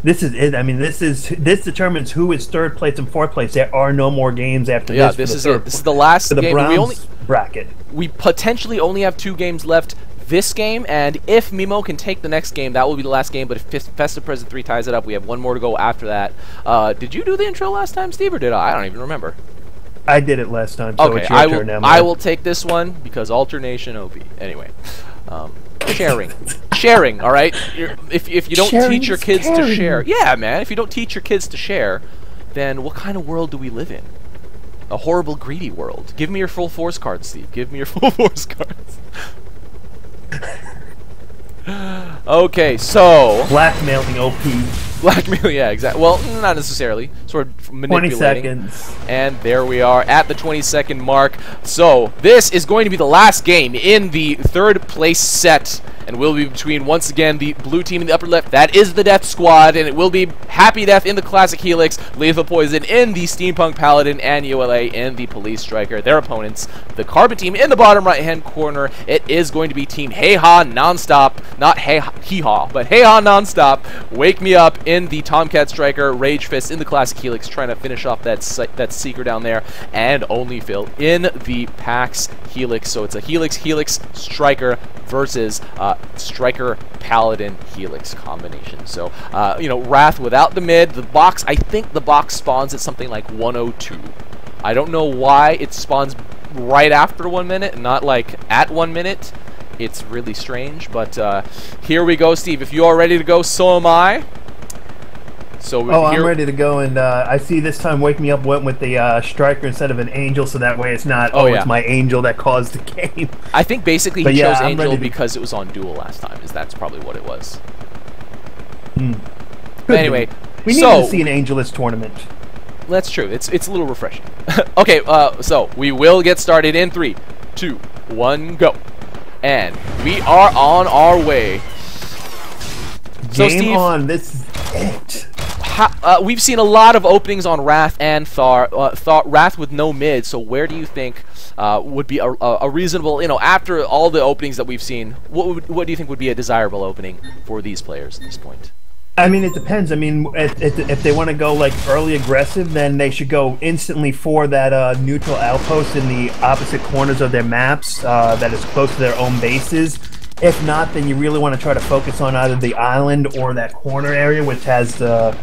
This is it. I mean, this determines who is third place and fourth place. There are no more games after this. Yeah, this is it. This is the last the game. Browns bracket. We potentially only have 2 games left this game, and if Mimo can take the next game, that will be the last game. But if Festive Present 3 ties it up, we have 1 more to go after that. Did you do the intro last time, Steve, or did I? I don't even remember. I did it last time, so okay, it's your turn now. I will take this one because alternation OP. Anyway, sharing. All right. If you don't teach your kids to share, yeah, man. If you don't teach your kids to share, then what kind of world do we live in? A horrible, greedy world. Give me your full force cards, Steve. Give me your full force cards. Okay, so blackmailing OP. Blackmail, yeah, exactly. Well, not necessarily. Sort of manipulating. 20 seconds. And there we are at the 20-second mark. So this is going to be the last game in the 3rd place set, and will be between, once again, the blue team in the upper left. That is the Death Squad, and it will be Happy Death in the Classic Helix, Lethalpoison in the Steampunk Paladin, and ULA in the Police Striker. Their opponents, the Carbon team in the bottom right-hand corner. It is going to be Team Hey Ha Nonstop, not Hey Hee Haw, but Hey Ha Nonstop. Wake Me Up in the Tomcat Striker, RageFist in the Classic Helix, trying to finish off that Seeker down there, and onlyyyphiL in the PAX Helix. So it's a Helix Striker versus Striker Paladin Helix combination. So you know, Rath without the mid. The box, I think the box spawns at something like 102. I don't know why it spawns right after 1 minute and not like at 1 minute. It's really strange, but here we go, Steve. If you are ready to go, so am I. So I'm ready to go, and I see this time Wake Me Up went with the Striker instead of an Angel, so that way it's not, it's my Angel that caused the game. I think basically he chose Angel because it was on Duel last time, that's probably what it was. But anyway, we need to see an Angel this tournament. That's true. It's a little refreshing. Okay, so we will get started in 3, 2, 1, go. And we are on our way. So Game Steve, on, this is it. We've seen a lot of openings on Rath and Rath with no mid, so where do you think would be a reasonable, you know, after all the openings that we've seen, what do you think would be a desirable opening for these players at this point? I mean, it depends. I mean, if they want to go like early aggressive, then they should go instantly for that neutral outpost in the opposite corners of their maps that is close to their own bases. If not, then you really want to try to focus on either the island or that corner area, which has the...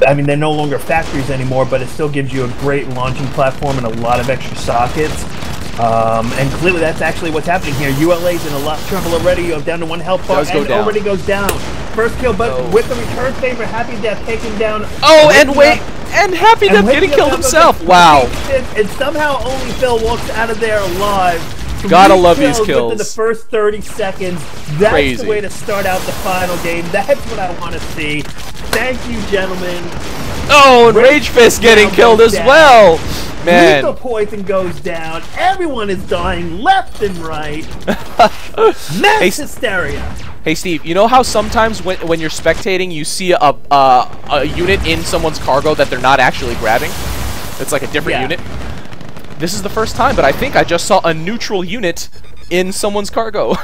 I mean, they're no longer factories anymore, but it still gives you a great launching platform and a lot of extra sockets. And clearly that's actually what's happening here. ULA's in a lot of trouble already. Down to 1 health bar, and already goes down. First kill, but with the return favor, Happy Death taking down... and Happy Death getting killed himself. Wow. And somehow onlyyyphiL walks out of there alive. Gotta love these kills. Within the first 30 seconds. That's the way to start out the final game. That's what I want to see. Thank you, gentlemen. Oh, and RageFist getting killed as well. Man. Lethalpoison goes down. Everyone is dying left and right. Mass hysteria. Hey, Steve, you know how sometimes when you're spectating, you see a unit in someone's cargo that they're not actually grabbing? It's like a different unit? This is the first time, but I think I just saw a neutral unit in someone's cargo.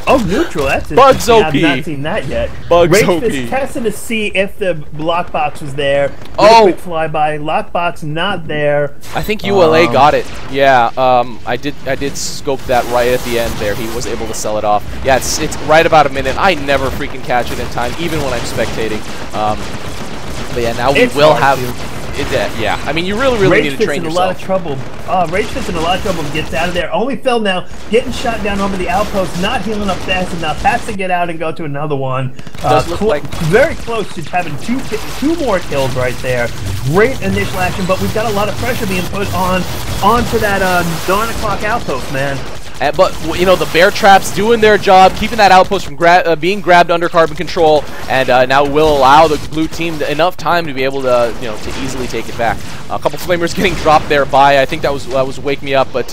Oh, neutral, that's Bugs OP. I've not seen that yet. Bugs OP. RageFist testing to see if the lockbox was there. Quick flyby. Lockbox not there. I think ULA got it. Yeah, I did scope that right at the end there. He was able to sell it off. Yeah, it's right about a minute. I never freaking catch it in time, even when I'm spectating. But yeah, now we will have... yeah, I mean, you really need to train yourself. RageFist in a lot of trouble, gets out of there. onlyyyphiL now getting shot down over the outpost, not healing up fast enough, has to get out and go to another one. Does look like very close to having two more kills right there. Great initial action, but we've got a lot of pressure being put onto that 9 o'clock outpost, man. But, you know, the bear traps doing their job, keeping that outpost from being grabbed under carbon control, and now will allow the blue team enough time to be able to, you know, to easily take it back. A couple flamers getting dropped there by, I think that was Wake Me Up, but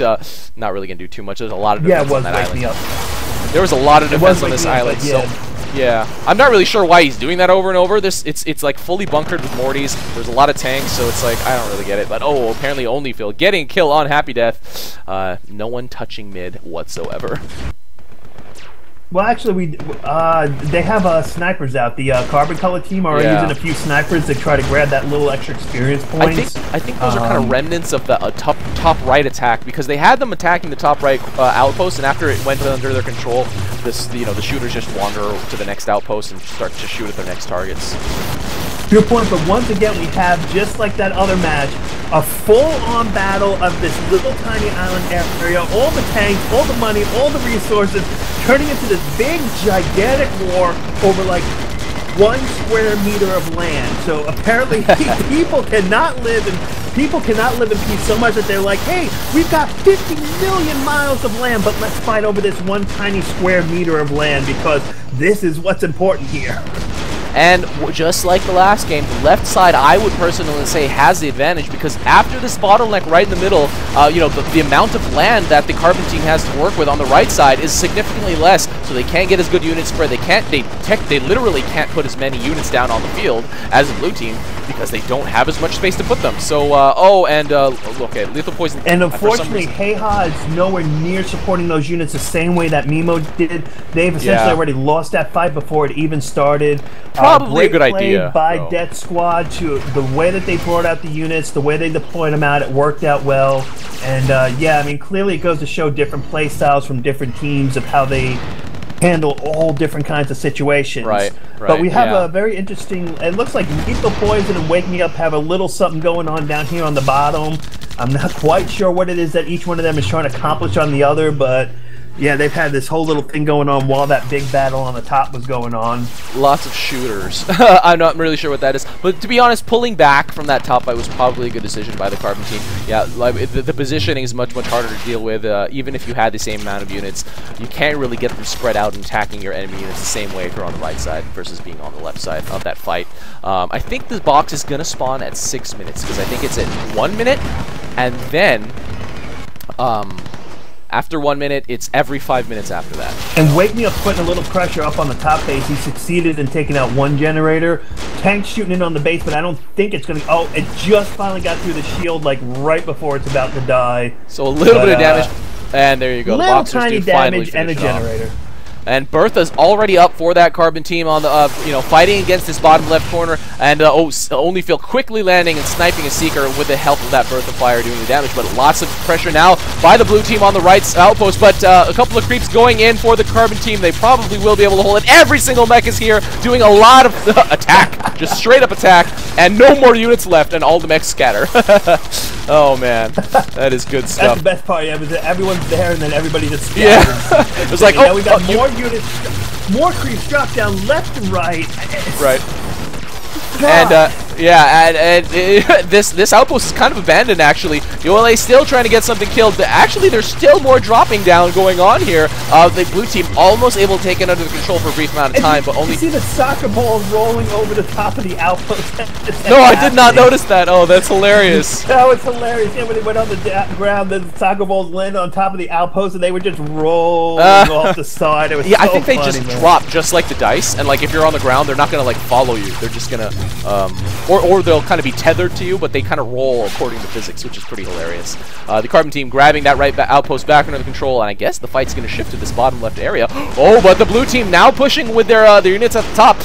not really going to do too much. There's a lot of defense on that island. Yeah, it was Wake Me Up. There was a lot of defense on this island, so... Yeah, I'm not really sure why he's doing that over and over. It's like fully bunkered with Mortys. There's a lot of tanks, so it's like I don't really get it. But apparently onlyyyphiL getting a kill on Happy Death. No one touching mid whatsoever. Well, actually, they have snipers out. The carbon color team are using a few snipers to try to grab that little extra experience points. I think those are kind of remnants of the top right attack, because they had them attacking the top right outpost, and after it went under their control, the shooters just wander to the next outpost and start to shoot at their next targets. Good point, but once again, we have, just like that other match, a full-on battle of this little tiny island area, all the tanks, all the money, all the resources, turning into this big, gigantic war over, like, 1 square meter of land. So apparently, people cannot live in peace so much that they're like, hey, we've got 50 million miles of land, but let's fight over this 1 tiny square meter of land because this is what's important here. And just like the last game, the left side, I would personally say, has the advantage, because after this bottleneck right in the middle, the amount of land that the carbon team has to work with on the right side is significantly less, so they can't get as good unit spread. They literally can't put as many units down on the field as the blue team, because they don't have as much space to put them. So, okay, Lethalpoison. And unfortunately, Heiha is nowhere near supporting those units the same way that Mimo did. They've essentially already lost that fight before it even started. Probably a good idea by Death Squad to the way that they brought out the units, the way they deployed them out. It worked out well, and yeah, I mean, clearly it goes to show different play styles from different teams of how they handle all different kinds of situations. Right. But we have a very interesting. It looks like WakeMeUp and WakeMeUp have a little something going on down here on the bottom. I'm not quite sure what it is that each one of them is trying to accomplish on the other, but. Yeah, they've had this whole little thing going on while that big battle on the top was going on. Lots of shooters. I'm not really sure what that is. But to be honest, pulling back from that top fight was probably a good decision by the carbon team. Yeah, the positioning is much harder to deal with. Even if you had the same amount of units, you can't really get them spread out and attacking your enemy units the same way if you're on the right side versus being on the left side of that fight. I think this box is going to spawn at 6 minutes, because I think it's at 1 minute, and then... after 1 minute, it's every 5 minutes after that. And WakeMeUp putting a little pressure up on the top base. He succeeded in taking out 1 generator. Tank's shooting in on the base, but I don't think it's going to... Oh, it just finally got through the shield, like, right before it's about to die. So a little bit of damage. And there you go. Little tiny damage and a generator. And Bertha's already up for that carbon team on the, fighting against this bottom left corner. And onlyyyphiL quickly landing and sniping a Seeker with the help of that Bertha fire doing the damage. But lots of pressure now by the blue team on the right outpost. But a couple of creeps going in for the carbon team. They probably will be able to hold it. Every single mech is here doing a lot of attack. Just straight up attack. And no more units left, and all the mechs scatter. Oh, man. That is good stuff. That's the best part, yeah, was that everyone's there and then everybody just scatters. Yeah. It was like, now we got more units, more creeps drop down left and right. Right. And this outpost is kind of abandoned, actually. ULA still trying to get something killed, but actually there's still more dropping down going on here. The blue team almost able to take it under control for a brief amount of time, but only... You see the soccer balls rolling over the top of the outpost? No, I did not notice that. Oh, that's hilarious. That was hilarious. Yeah, when they went on the ground, the soccer balls landed on top of the outpost, and they would just roll off the side. It was I funny, think they just drop just like the dice, and like if you're on the ground, they're not gonna like follow you. They're just gonna or they'll kind of be tethered to you, but they kind of roll according to physics, which is pretty hilarious. The carbon team grabbing that right outpost back under the control, and I guess the fight's going to shift to this bottom left area. Oh, but the blue team now pushing with their units at the top.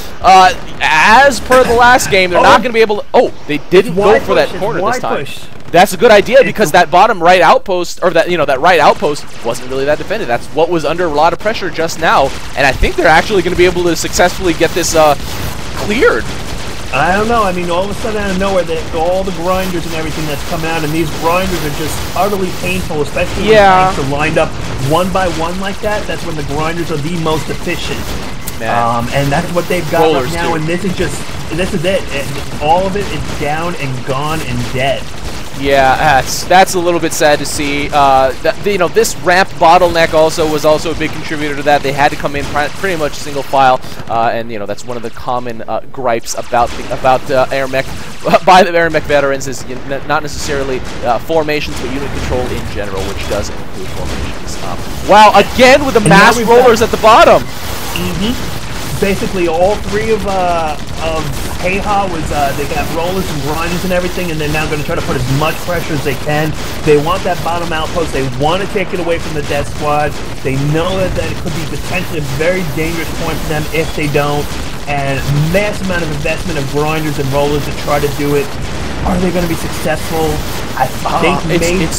As per the last game, they're not going to be able to... Oh, they didn't go for that corner this time. That's a good idea, because that bottom right outpost, or that that right outpost wasn't really that defended. That's what was under a lot of pressure just now, and I think they're actually going to be able to successfully get this cleared. I don't know. I mean, all of a sudden out of nowhere, all the grinders and everything that's coming out, and these grinders are just utterly painful, especially when tanks are lined up one by one like that. That's when the grinders are the most efficient. And that's what they've got right now, and this is it. All of it is down and gone and dead. Yeah, that's a little bit sad to see. This ramp bottleneck was also a big contributor to that. They had to come in pretty much single file, and that's one of the common gripes about AirMech by the AirMech veterans is not necessarily formations, but unit control in general, which does include formations. Wow, again with the mass rollers at the bottom. Basically, all three of Heiha was, they got rollers and grinders and everything, and they're now going to try to put as much pressure as they can. They want that bottom outpost. They want to take it away from the death squad. They know that it could be potentially a very dangerous point for them if they don't. And mass amount of investment of grinders and rollers to try to do it. Are they going to be successful? I think maybe,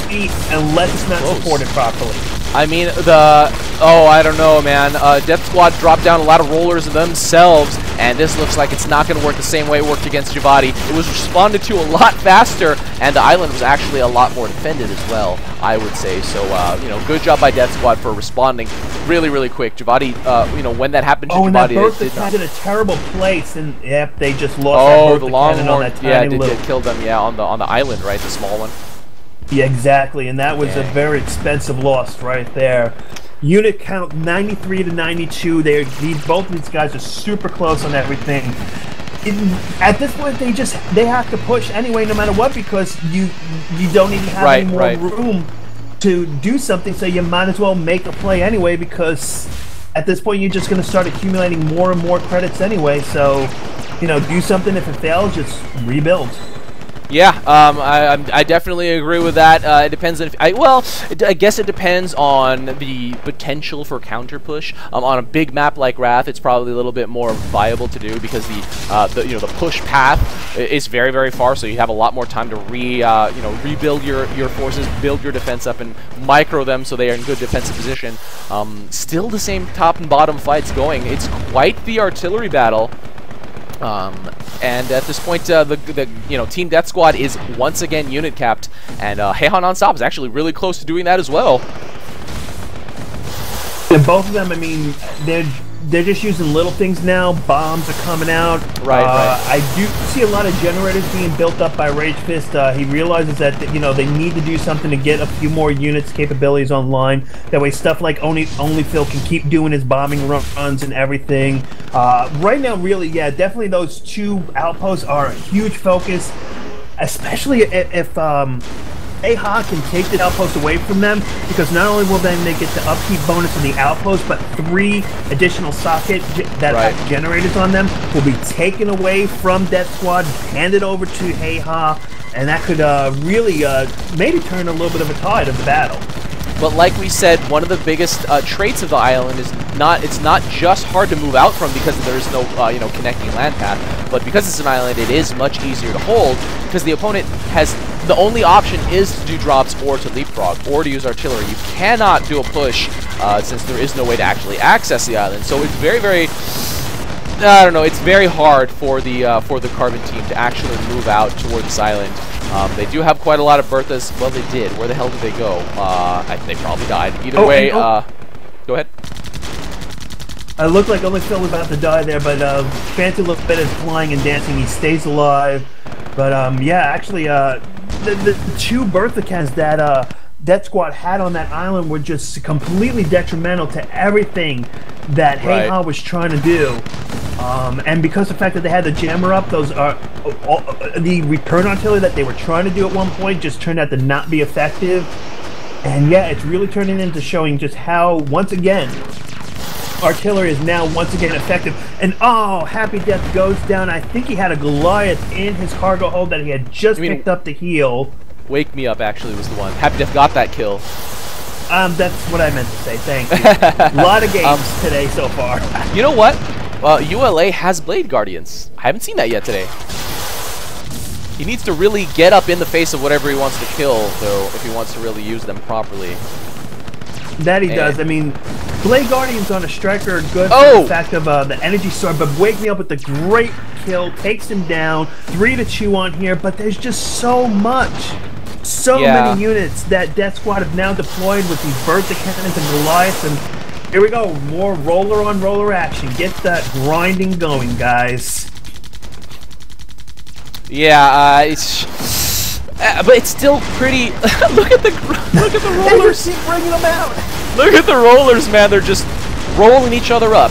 unless it's not supported properly. I mean, I don't know, man. Death Squad dropped down a lot of rollers themselves, and this looks like it's not going to work the same way it worked against Javati. It was responded to a lot faster, and the island was actually a lot more defended as well, I would say. So, you know, good job by Death Squad for responding really, really quick. Javati, you know, when that happened to Javati, and that Bertha cat in a terrible place, and yep, they just lost that Bertha cannon on that tiny little... Yeah, it killed them, yeah, on the island, right, the small one. Yeah, exactly, and that was a very expensive loss right there. Unit count 93 to 92. Both of these guys are super close on everything. At this point, they have to push anyway, no matter what, because you don't even have any more room to do something. So you might as well make a play anyway, because at this point you're just going to start accumulating more and more credits anyway. So, you know, do something. If it fails, just rebuild. Yeah, I definitely agree with that. It depends on I guess it depends on the potential for counter push. On a big map like Rath, it's probably a little bit more viable to do because the push path is very, very far, so you have a lot more time to rebuild your forces, build your defense up, and micro them so they are in good defensive position. Still the same top and bottom fights going. It's quite the artillery battle. And at this point, Team Death Squad is once again unit capped, and Heiha Nonstop is actually really close to doing that as well. And both of them, I mean, they're just using little things now. Bombs are coming out. Right. I do see a lot of generators being built up by RageFist. He realizes that they need to do something to get a few more units capabilities online. That way, stuff like onlyyyphiL can keep doing his bombing runs and everything. Right now, really, yeah, definitely those two outposts are a huge focus, especially if Heiha can take the outpost away from them, because not only will then they get the upkeep bonus of the outpost, but 3 additional socket that have generators on them will be taken away from Death Squad, handed over to Heiha, and that could really maybe turn a little bit of a tide of the battle. But like we said, one of the biggest traits of the island is it's not just hard to move out from because there is no connecting land path, but because it's an island, it is much easier to hold because the opponent has the only option is to do drops or to leapfrog or to use artillery. You cannot do a push since there is no way to actually access the island. So it's very, very it's very hard for the Carbon team to actually move out toward this island. They do have quite a lot of Berthas. Well, they did. Where the hell did they go? They probably died. Either way, go ahead. It looked like onlyyyphiL was about to die there, but Fancy looked better flying and dancing. He stays alive. But yeah, actually, the 2 Bertha cans that Death Squad had on that island were just completely detrimental to everything that Heiha was trying to do. And because of the fact that they had the jammer up, those are the return artillery that they were trying to do at one point just turned out to not be effective. And yeah, it's really turning into showing just how, once again, artillery is now once again effective. And Happy Death goes down. I think he had a Goliath in his cargo hold that he had just picked up to heal. WakeMeUp actually was the one. Happy Death got that kill. That's what I meant to say. Thank you. A lot of games today so far. You know what? ULA has Blade Guardians. I haven't seen that yet today. He needs to really get up in the face of whatever he wants to kill, though, if he wants to really use them properly. That he does. I mean, Blade Guardians on a striker are good for the fact of the energy sword, but WakeMeUp with the great kill takes him down. 3 to 2 on here, but there's just so much. So many units that Death Squad have now deployed with these Bertha cannons and Goliaths, and here we go, more roller on roller action. Get that grinding going, guys. Yeah, but it's still pretty. look at the rollers. They keep bringing them out. Look at the rollers, man. They're just rolling each other up.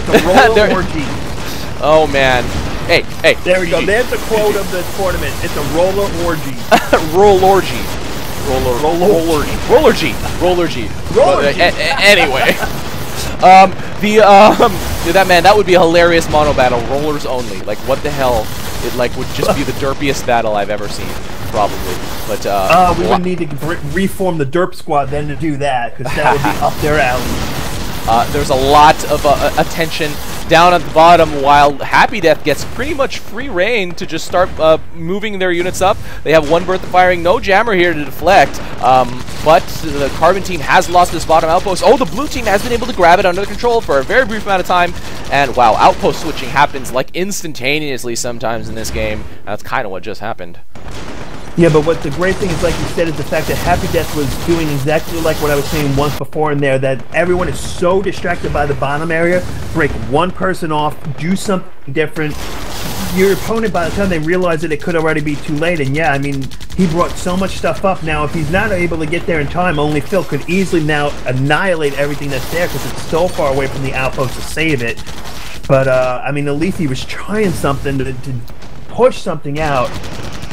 The roller orgy. Oh man. Hey. There we go. There's the quote of the tournament. It's a roller orgy. Rollorgy. Rollergy. Anyway, Dude, that would be a hilarious mono battle, rollers only. Like, what the hell? It like would just be the derpiest battle I've ever seen, probably. But we would need to reform the derp squad then to do that, because that would be up their alley. There's a lot of attention down at the bottom, while happydeath gets pretty much free reign to just start moving their units up. They have one Bertha firing, no jammer here to deflect, but the Carbon team has lost this bottom outpost. Oh, the blue team has been able to grab it under control for a very brief amount of time, and wow, outpost switching happens like instantaneously sometimes in this game. That's kind of what just happened. Yeah, but what the great thing is, like you said, is the fact that happydeath was doing exactly like what I was saying once before in there, that everyone is so distracted by the bottom area. Break one person off, do something different. Your opponent, by the time they realize it could already be too late. And yeah, I mean, he brought so much stuff up. Now, if he's not able to get there in time, onlyyyphiL could easily now annihilate everything that's there because it's so far away from the outpost to save it. But, I mean, at least he was trying something to push something out.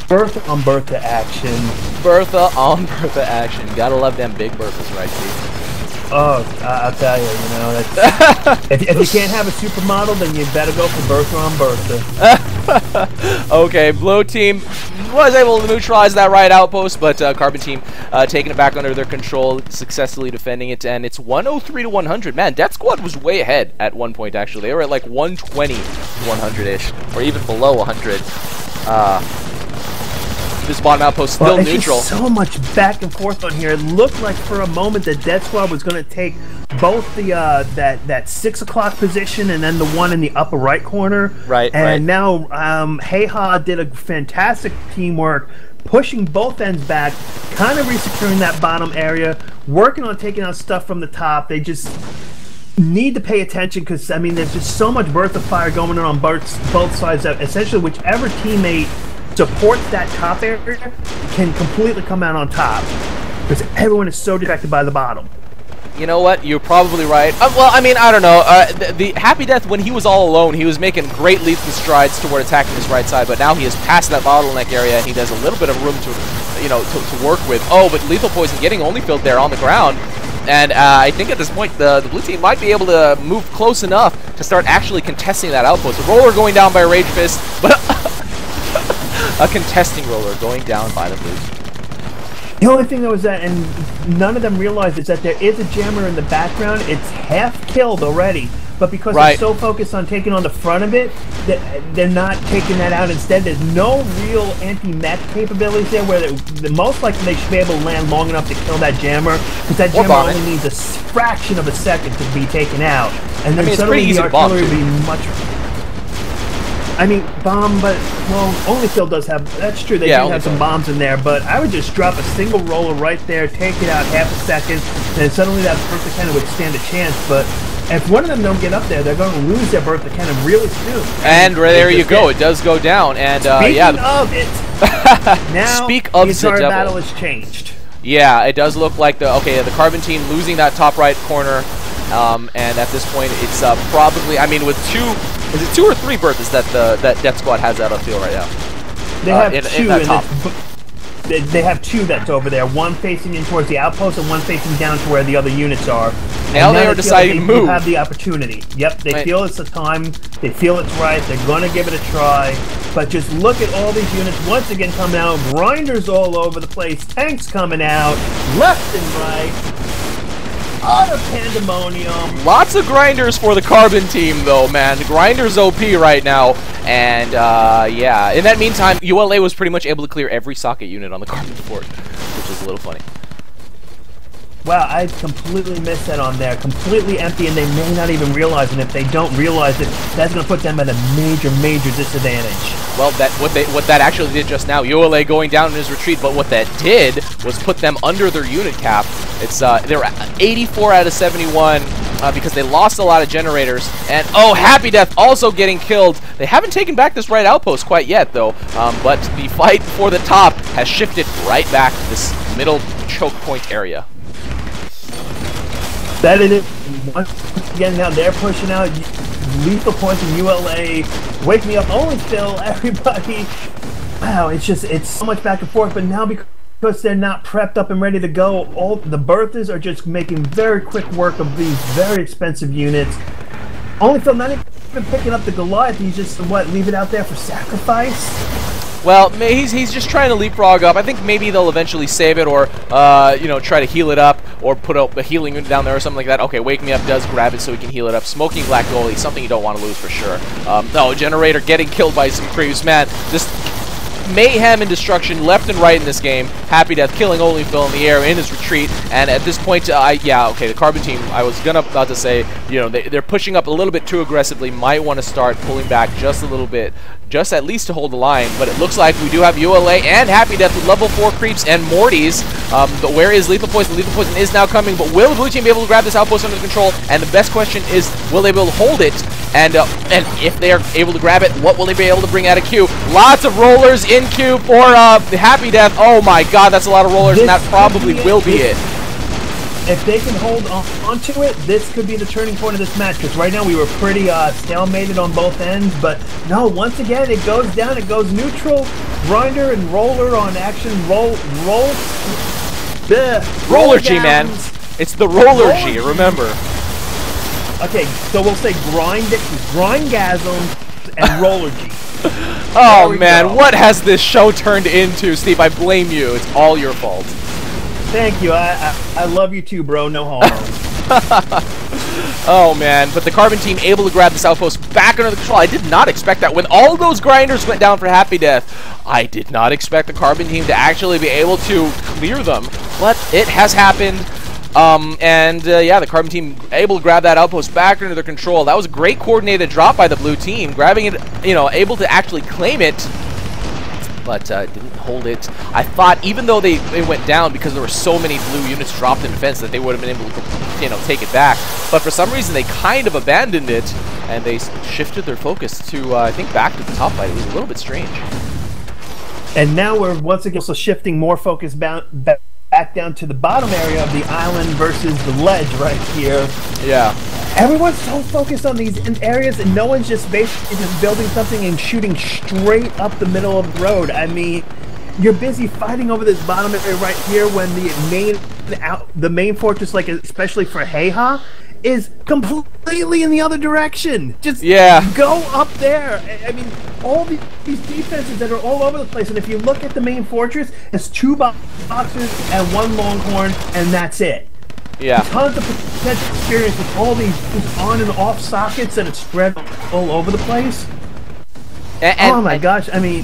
Bertha on Bertha action. Bertha on Bertha action. Gotta love them big Berthas, right, Steve? Oh, I'll tell you, you know, that's, if you can't have a supermodel, then you better go for Bertha on Bertha. Okay, blue team was able to neutralize that right outpost, but Carbon team taking it back under their control, successfully defending it, and it's 103 to 100. Man, Death Squad was way ahead at one point, actually. They were at like 120 to 100-ish, or even below 100. This bottom outpost still neutral. Just so much back and forth on here. It looked like for a moment that Death Squad was going to take both the that 6 o'clock position and then the one in the upper right corner. Right. And now Heyha did a fantastic teamwork, pushing both ends back, kind of resecuring that bottom area, working on taking out stuff from the top. They just need to pay attention because, I mean, there's just so much Bertha fire going on both sides that essentially whichever teammate supports that top area can completely come out on top because everyone is so distracted by the bottom. You know what? You're probably right. Well, I mean, I don't know. The happydeath, when he was all alone, he was making great leaps and strides toward attacking his right side, but now he has passed that bottleneck area and he has a little bit of room to, you know, to work with. Oh, but Lethalpoison getting onlyyyphiL there on the ground. And I think at this point, the blue team might be able to move close enough to start actually contesting that outpost. The roller going down by RageFist, but a contesting roller going down by the blue team. The only thing that was that, and none of them realized, is that there is a jammer in the background. It's half killed already, but because they're so focused on taking on the front of it, they're not taking that out. Instead, there's no real anti-mech capabilities there, where the most likely they should be able to land long enough to kill that jammer, because that jammer only needs a fraction of a second to be taken out, and then suddenly the artillery would be much. I mean, bomb, but, well, onlyyyphiL does have, that's true, they do have some bombs in there, but I would just drop a single roller right there, take it out half a second, and suddenly that Bertha cannon would stand a chance, but if one of them don't get up there, they're going to lose their Bertha cannon really soon. And there you go, it does go down, and Speaking of it, now the entire battle has changed. Yeah, it does look like the Carbon team losing that top right corner, and at this point, it's probably, I mean, with is it 2 or 3 Berthas that Death Squad has out of field right now? They have 2 in that top. They have 2 that's over there. One facing in towards the outpost and one facing down to where the other units are. Now they are deciding to move. They have the opportunity. Yep, they feel it's the time. They feel it's right. They're going to give it a try. But just look at all these units once again coming out. Grinders all over the place. Tanks coming out left and right. Utter pandemonium. Lots of grinders for the Carbon team, though, man. The grinders OP right now, and yeah. In that meantime, ULA was pretty much able to clear every socket unit on the Carbon fort, which is a little funny. Wow, I completely missed that on there. Completely empty, and they may not even realize it. If they don't realize it, that's going to put them at a major, major disadvantage. Well, what that actually did just now, ULA going down in his retreat, but what that did was put them under their unit cap. It's they're 84 out of 71 because they lost a lot of generators, and oh, happydeath also getting killed. They haven't taken back this right outpost quite yet, though, but the fight for the top has shifted right back to this middle choke point area. That is it. Once again, now they're pushing out Lethalpoison ULA, WakeMeUp onlyyyphiL, everybody. Wow, it's so much back and forth, but now because they're not prepped up and ready to go, all the Berthas are just making very quick work of these very expensive units. onlyyyphiL not even picking up the Goliath. He's just, what, leave it out there for sacrifice? Well, he's just trying to leapfrog up. I think maybe they'll eventually save it, or you know, try to heal it up, or put a healing unit down there or something like that. Okay, WakeMeUp does grab it so he can heal it up. Smoking Black Goalie, something you don't want to lose for sure. No, Generator getting killed by some creeps, man. Just mayhem and destruction left and right in this game. happydeath killing onlyyyphiL in the air in his retreat, and at this point, yeah, okay, the Carbon team, I was about to say, you know, they're pushing up a little bit too aggressively, might want to start pulling back just a little bit, just at least to hold the line, but it looks like we do have ULA and happydeath with level 4 creeps and Mortys. But where is Lethalpoison? Lethalpoison is now coming, but will the blue team be able to grab this outpost under control? And the best question is, will they be able to hold it? And if they are able to grab it, what will they be able to bring out of queue? Lots of rollers in queue for the happydeath. Oh my god, that's a lot of rollers, and that probably will be it. If they can hold onto it, this could be the turning point of this match, because right now we were pretty stalemated on both ends, but no, once again, it goes down, it goes neutral, grinder and roller on action, roller G, man. It's the roller G, remember. Okay, so we'll say grindgasm and roller G. Oh man, what has this show turned into, Steve? I blame you. It's all your fault. Thank you. I love you too, bro. No homo. Oh man, but the Carbon team able to grab this outpost back under the control. I did not expect that. When all those grinders went down for happydeath, I did not expect the Carbon team to actually be able to clear them. But it has happened. Yeah, the Carbon team able to grab that outpost back under their control. That was a great coordinated drop by the blue team, grabbing it, you know, able to actually claim it, but didn't hold it. I thought, even though they went down because there were so many blue units dropped in defense, that they would have been able to, you know, take it back. But for some reason, they kind of abandoned it, and they shifted their focus to, I think, back to the top fight. It was a little bit strange. And now we're once again also shifting more focus back down to the bottom area of the island versus the ledge right here. Yeah. Everyone's so focused on these areas, and no one's just basically just building something and shooting straight up the middle of the road. I mean, you're busy fighting over this bottom area right here when the main fortress, like especially for Heha, is completely in the other direction. Just go up there. I mean, all these defenses that are all over the place, and if you look at the main fortress, it's 2 boxers and 1 longhorn, and that's it. Yeah. Tons of potential experience with all these on and off sockets that are spread all over the place. Oh my gosh, I mean,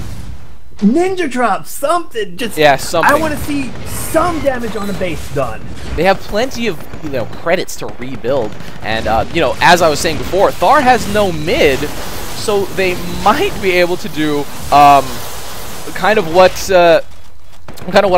ninja drop, something, just, something. I want to see some damage on the base done. They have plenty of, you know, credits to rebuild, and, you know, as I was saying before, Thar has no mid, so they might be able to do, kind of what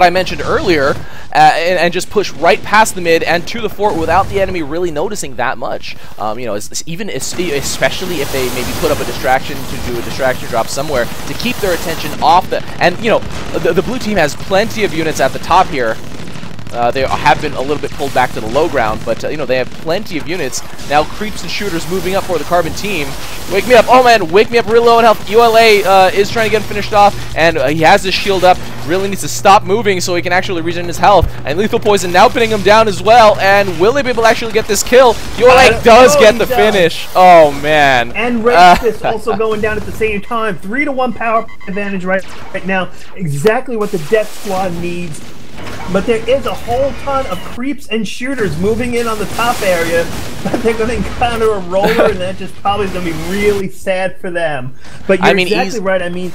I mentioned earlier, and just push right past the mid and to the fort without the enemy really noticing that much. You know, especially if they maybe put up a distraction to do a distraction drop somewhere to keep their attention off the. And you know, the blue team has plenty of units at the top here. They have been a little bit pulled back to the low ground, but you know, they have plenty of units. Now creeps and shooters moving up for the Carbon team. WakeMeUp, oh man, WakeMeUp real low in health. ULA is trying to get him finished off, and he has his shield up. Really needs to stop moving so he can actually regain his health. And Lethalpoison now pinning him down as well. And will they be able to actually get this kill? ULA does get the finish. Oh man. And RageFist also going down at the same time. 3-to-1 power advantage right now. Exactly what the Death Squad needs. But there is a whole ton of creeps and shooters moving in on the top area, but they're going to encounter a roller, and that just probably is going to be really sad for them. But you're exactly right. I mean,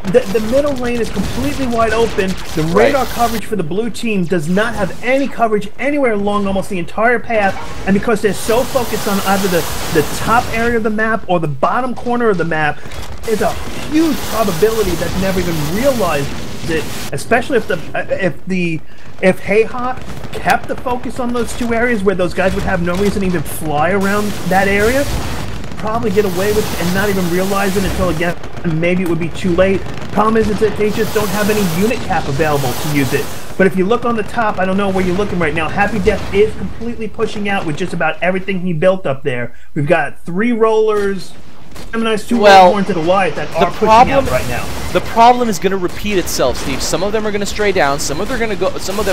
the middle lane is completely wide open. The radar coverage for the blue team does not have any coverage anywhere along almost the entire path, and because they're so focused on either the top area of the map or the bottom corner of the map, there's a huge probability that they never even realized it, especially if Heha kept the focus on those 2 areas where those guys would have no reason to even fly around that area, probably get away with it and not even realize it until, again, maybe it would be too late. Problem is that they just don't have any unit cap available to use it. But if you look on the top, I don't know where you're looking right now, happydeath is completely pushing out with just about everything he built up there. We've got 3 rollers, Gemini's two well, Longhorn to the Wyatt that are pushing out right now. The problem is going to repeat itself, Steve. Some of them are going to stray down. Some of them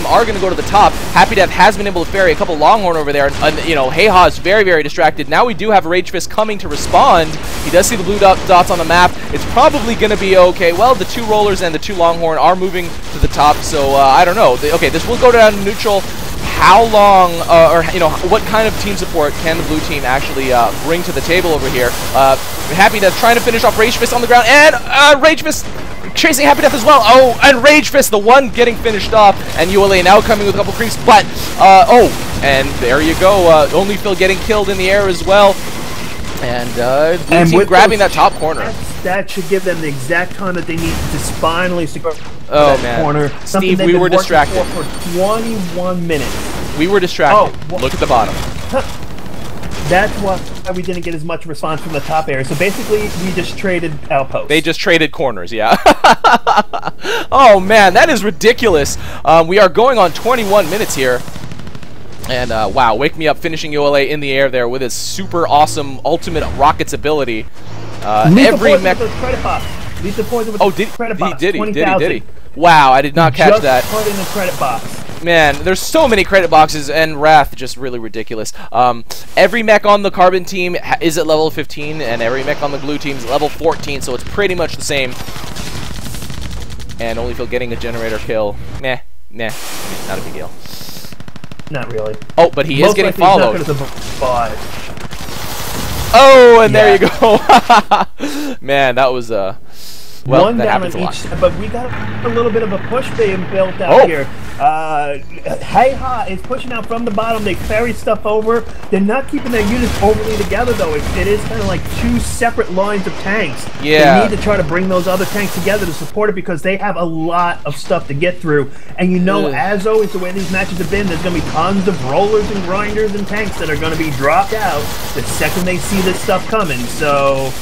are going to go to the top. Happy Death has been able to ferry a couple Longhorn over there, and you know, Hayha is very, very distracted. Now we do have RageFist coming to respond. He does see the blue dots on the map. It's probably going to be okay. Well, the two rollers and the two Longhorn are moving to the top, so I don't know. Okay, this will go down to neutral. How long, or you know, what kind of team support can the blue team actually bring to the table over here? Happy Death trying to finish off RageFist on the ground, and RageFist chasing Happy Death as well. Oh, and RageFist, the one getting finished off, and ULA now coming with a couple creeps, but, oh, and there you go, onlyyyphiL getting killed in the air as well, and blue team grabbing that top corner. That should give them the exact time that they need to finally secure that corner. Steve, we were distracted. For 21 minutes. We were distracted. Oh, look at the bottom. That's why we didn't get as much response from the top area. So basically, we just traded outposts. They just traded corners, yeah. Oh, man, that is ridiculous. We are going on 21 minutes here. And, wow, WakeMeUp finishing ULA in the air there with his super awesome ultimate rockets ability. Every mech... Oh, did he? Wow, I did not catch that. Just put in the credit box. Man, there's so many credit boxes, and Rath just really ridiculous. Every mech on the Carbon team is at level 15, and every mech on the Blue team is level 14, so it's pretty much the same. And onlyyyphiL getting a generator kill. Meh, not a big deal. Not really. Oh, but he is getting followed. He's not gonna survive. Oh, and there you go. Man, that was well, one that down happens on a each, lot. but we got a little bit of a push being built out here. Hayha is pushing out from the bottom. They ferry stuff over. They're not keeping their units overly together, though. It is kind of like two separate lines of tanks. Yeah. They need to try to bring those other tanks together to support it because they have a lot of stuff to get through. And you know, as always, the way these matches have been, there's going to be tons of rollers and grinders and tanks that are going to be dropped out the second they see this stuff coming. So...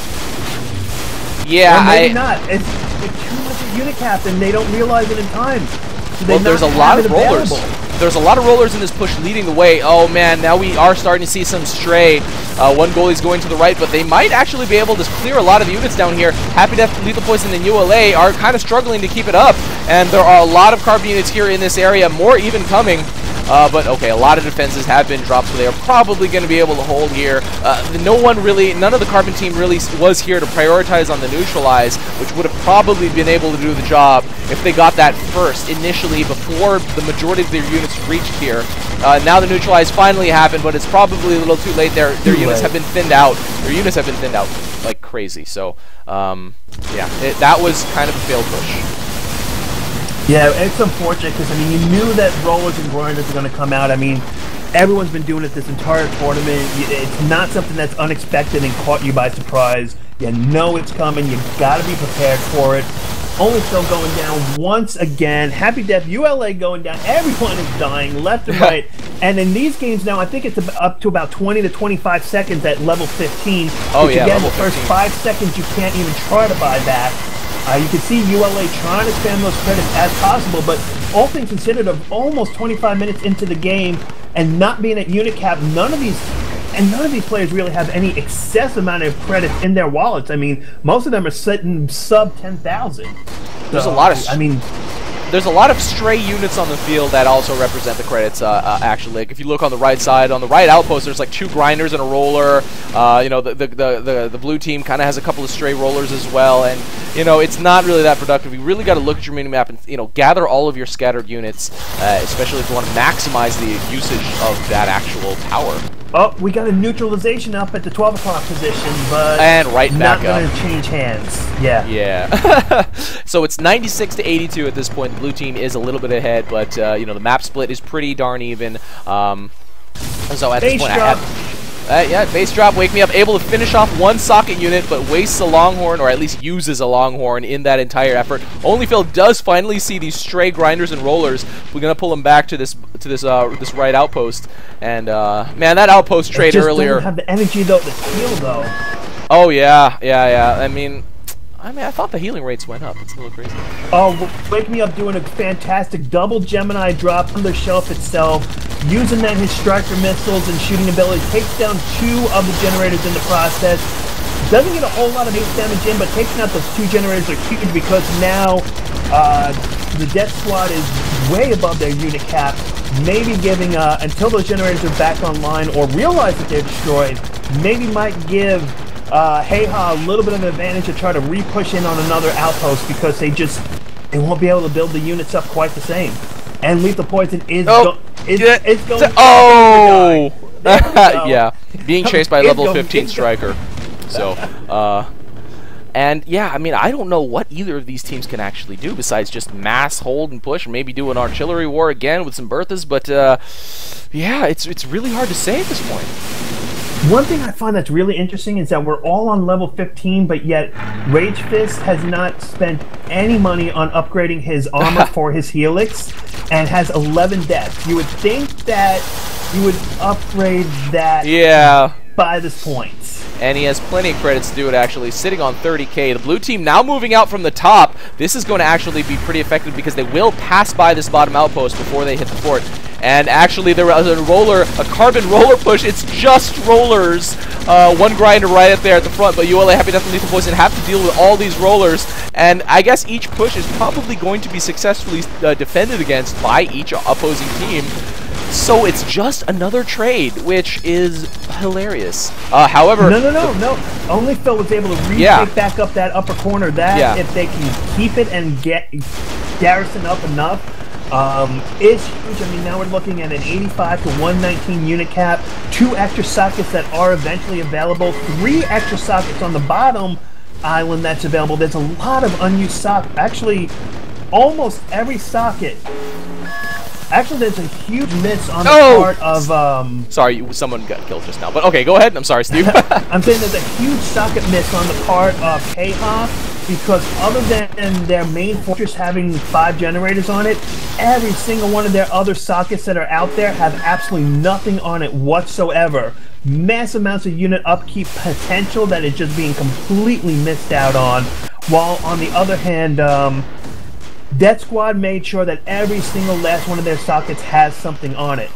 yeah, or maybe not. It's too much at unit cap, and they don't realize it in time. So well, there's a lot of rollers. There's a lot of rollers in this push leading the way. Oh man, now we are starting to see some stray. One goalie's going to the right, but they might actually be able to clear a lot of the units down here. Happy Death, Lethalpoison, and ULA are kind of struggling to keep it up, and there are a lot of Carbon units here in this area, more even coming. But okay, a lot of defenses have been dropped, so they are probably going to be able to hold here. None of the Carbon team really was here to prioritize on the neutralize, which would have probably been able to do the job if they got that first, initially, before the majority of their units reached here. Now the neutralize finally happened, but it's probably a little too late. Their units have been thinned out. Their units have been thinned out like crazy. So, yeah, that was kind of a failed push. Yeah, it's unfortunate because, I mean, you knew that rollers and grinders are going to come out. I mean, everyone's been doing it this entire tournament. It's not something that's unexpected and caught you by surprise. You know it's coming. You got to be prepared for it. onlyyyphiL going down once again. Happy Death, ULA going down. Everyone is dying left and right. And in these games now, I think it's up to about 20 to 25 seconds at level 15. Oh, which, yeah, again, level the first 15. 5 seconds you can't even try to buy back. You can see ULA trying to spam those credits as possible, but all things considered, of almost 25 minutes into the game and not being at unit cap, none of these players really have any excess amount of credits in their wallets. I mean, most of them are sitting sub 10,000. There's a lot of there's a lot of stray units on the field that also represent the credits. Actually, like if you look on the right side, on the right outpost, there's like 2 grinders and a roller. You know, the blue team kind of has a couple of stray rollers as well, and you know, it's not really that productive. You really got to look at your minimap and, you know, gather all of your scattered units, especially if you want to maximize the usage of that actual tower. Oh, we got a neutralization up at the 12 o'clock position, but and right back up. Not going to change hands. Yeah. Yeah. So it's 96 to 82 at this point. The blue team is a little bit ahead, but you know, the map split is pretty darn even. So at this point, yeah, base drop, WakeMeUp able to finish off one socket unit, but wastes a Longhorn, or at least uses a Longhorn in that entire effort. onlyyyphiL does finally see these stray grinders and rollers. We're gonna pull them back to this this right outpost, and man, that outpost trade earlier. Doesn't have the energy though to heal though. Oh yeah. I mean, I thought the healing rates went up. It's a little crazy. Oh, WakeMeUp doing a fantastic double Gemini drop on the shelf itself, using his striker missiles and shooting ability, takes down 2 of the generators in the process, Doesn't get a whole lot of base damage in, but taking out those 2 generators are huge because now the Death Squad is way above their unit cap. Maybe giving, until those generators are back online or realize that they're destroyed, maybe might give Heiha a little bit of an advantage to try to re-push in on another outpost because they won't be able to build the units up quite the same. And Lethalpoison is going to yeah, being chased by level 15 striker. So, and yeah, I mean, I don't know what either of these teams can actually do besides just mass hold and push, or maybe do an artillery war again with some Berthas. But yeah, it's really hard to say at this point. One thing I find that's really interesting is that we're all on level 15, but yet RageFist has not spent any money on upgrading his armor for his Helix and has 11 deaths. You would think that you would upgrade that by this point. And he has plenty of credits to do it, actually, sitting on 30k. The blue team now moving out from the top. This is going to actually be pretty effective because they will pass by this bottom outpost before they hit the fort. And actually, there was a carbon roller push. It's just rollers. One grinder right up there at the front, but ULA, happydeath, and Lethalpoison have to deal with all these rollers. And I guess each push is probably going to be successfully defended against by each opposing team. So it's just another trade, which is hilarious. However... No. onlyyyphiL was able to retake back up that upper corner. If they can keep it and get garrison up enough, is huge. I mean, now we're looking at an 85 to 119 unit cap, 2 extra sockets that are eventually available, 3 extra sockets on the bottom island that's available. There's a lot of unused sockets. Actually, almost every socket. Actually, there's a huge miss on the part of... Sorry, someone got killed just now. But okay, go ahead. I'm sorry, Steve. I'm saying there's a huge socket miss on the part of Heiha because other than their main fortress having 5 generators on it, every single one of their other sockets that are out there have absolutely nothing on it whatsoever. Massive amounts of unit upkeep potential that is just being completely missed out on. While on the other hand... Death Squad made sure that every single last one of their sockets has something on it.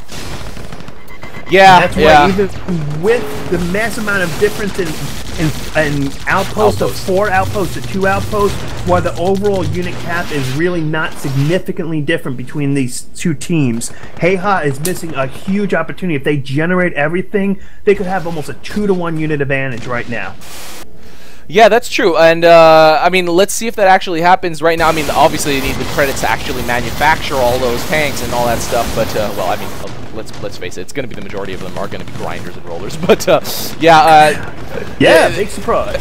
Yeah, and that's why even with the mass amount of difference in outposts of 4 outposts to 2 outposts, while the overall unit cap is really not significantly different between these 2 teams, Heiha is missing a huge opportunity. If they generate everything, they could have almost a 2-to-1 unit advantage right now. Yeah, that's true, and I mean, let's see if that actually happens right now. I mean, obviously they need the credits to actually manufacture all those tanks and all that stuff, but, well, I mean, let's face it, it's going to be the majority of them are going to be grinders and rollers, but, yeah, big surprise.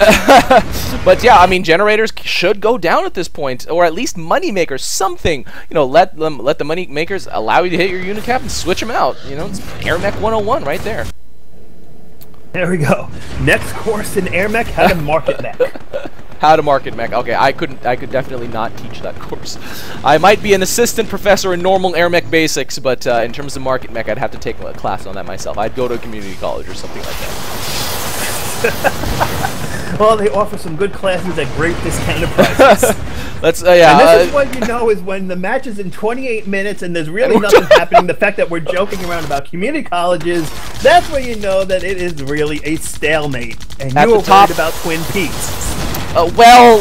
But, yeah, I mean, generators should go down at this point, or at least money makers, something, you know, let the money makers allow you to hit your unit cap and switch them out, you know, it's AirMech 101 right there. There we go. Next course in AirMech, how to market mech. How to market mech. Okay, I could definitely not teach that course. I might be an assistant professor in normal AirMech basics, but in terms of market mech, I'd have to take a class on that myself. I'd go to a community college or something like that. Well, they offer some good classes at great discounted prices. Let's, and this is what you know is when the match is in 28 minutes and there's really nothing happening. The fact that we're joking around about community colleges, that's when you know that it is really a stalemate. And you were worried about Twin Peaks. Well,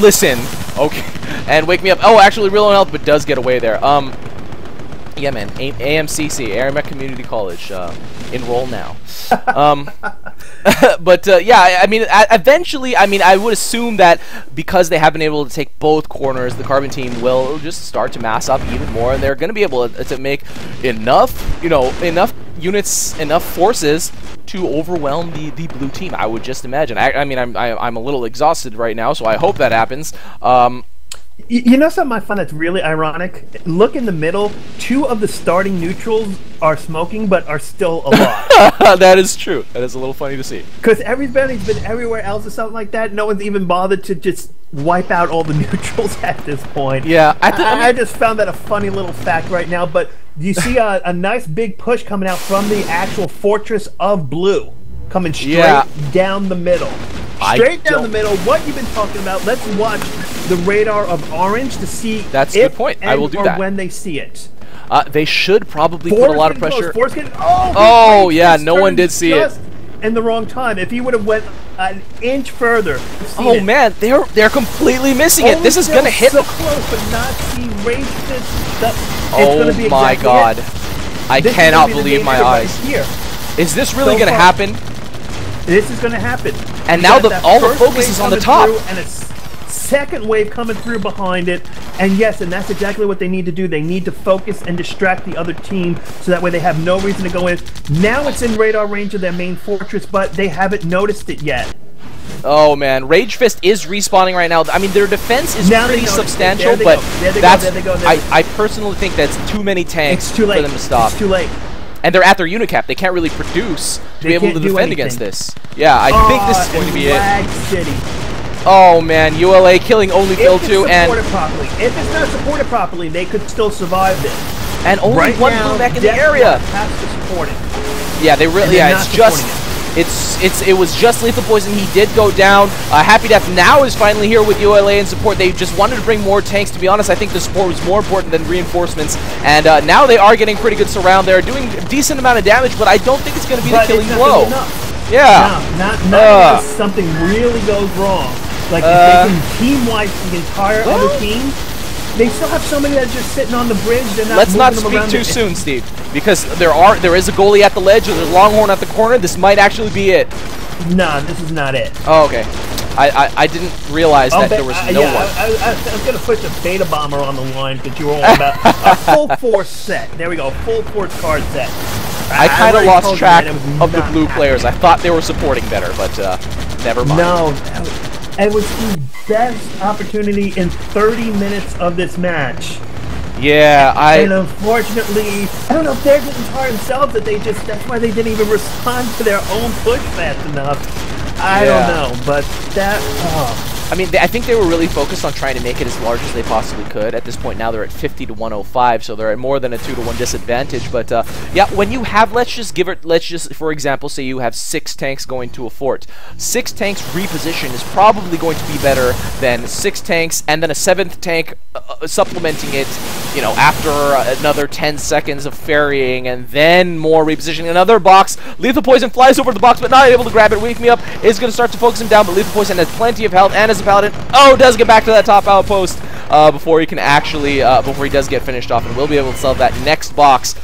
listen. Okay. And Wake Me Up. Oh, actually, Real on Health, but does get away there. Yeah, man. AMCC, AirMech Community College. Enroll now. But yeah, I mean, eventually, I mean, I would assume that because they have been able to take both corners, the Carbon team will just start to mass up even more, and they're going to be able to make enough, you know, enough units, enough forces to overwhelm the blue team. I would just imagine. I mean, I'm a little exhausted right now, so I hope that happens. You know something I find that's really ironic? Look in the middle. 2 of the starting neutrals are smoking, but are still alive. That is true. That is a little funny to see. Because everybody's been everywhere else or something like that. No one's even bothered to just wipe out all the neutrals at this point. Yeah, I just found that a funny little fact right now. But you see a nice big push coming out from the actual fortress of blue, coming straight down the middle. Straight down the middle. What you've been talking about. Let's watch the radar of orange to see that's a good point. I will do that when they see it. They should probably put a lot of pressure. Oh, yeah, no one did see it. in the wrong time. If he would have went an inch further. Oh man, they're completely missing it. This is gonna hit. So close, but not see RageFist. Oh my god! I cannot believe my eyes. Here. Is this really gonna happen? This is gonna happen. And now all the focus is on the top. And a second wave coming through behind it. And yes, and that's exactly what they need to do. They need to focus and distract the other team so that way they have no reason to go in. Now it's in radar range of their main fortress, but they haven't noticed it yet. Oh man, RageFist is respawning right now. I mean, their defense is pretty substantial, but I personally think that's too many tanks for them to stop. It's too late. And they're at their unicap. They can't really produce to be able to defend against this. Yeah, I think this is going to be it. City. Oh man, ULA killing onlyyyphiL too, and if it's not supported properly, they could still survive this. And only right one now, blue mech in the area. Has to support it. Yeah, they really. Yeah, it's just. It was just Lethalpoison. He did go down. happydeath now is finally here with ULA in support. They just wanted to bring more tanks. To be honest, I think the support was more important than reinforcements. And now they are getting pretty good surround. They're doing a decent amount of damage, but I don't think it's going to be the killing blow. Yeah. Not unless something really goes wrong. Like if they can team-wipe the entire other team. They still have somebody that's just sitting on the bridge. They're not Let's not speak too soon, Steve, because there is a goalie at the ledge and there's a Longhorn at the corner. This might actually be it. Nah, this is not it. Oh, okay. I didn't realize that there was no one. I was going to put the beta bomber on the line because you were all about a full force set. There we go, full force card set. I kind of lost track of the blue players. I thought they were supporting better, but never mind. No, it was the best opportunity in 30 minutes of this match. Yeah, And unfortunately, I don't know if they're getting tired themselves that that's why they didn't even respond to their own push fast enough. I don't know, but I mean, I think they were really focused on trying to make it as large as they possibly could. At this point now they're at 50 to 105, so they're at more than a 2-to-1 disadvantage. But yeah, when you have, let's just for example, say you have 6 tanks going to a fort. 6 tanks reposition is probably going to be better than 6 tanks and then a 7th tank supplementing it, you know, after another 10 seconds of ferrying and then more repositioning. Another box. Lethalpoison flies over the box but not able to grab it. WakeMeUp is going to start to focus him down, but Lethalpoison has plenty of health and as a paladin, does get back to that top outpost before he can actually, before he does get finished off, and will be able to sell that next box.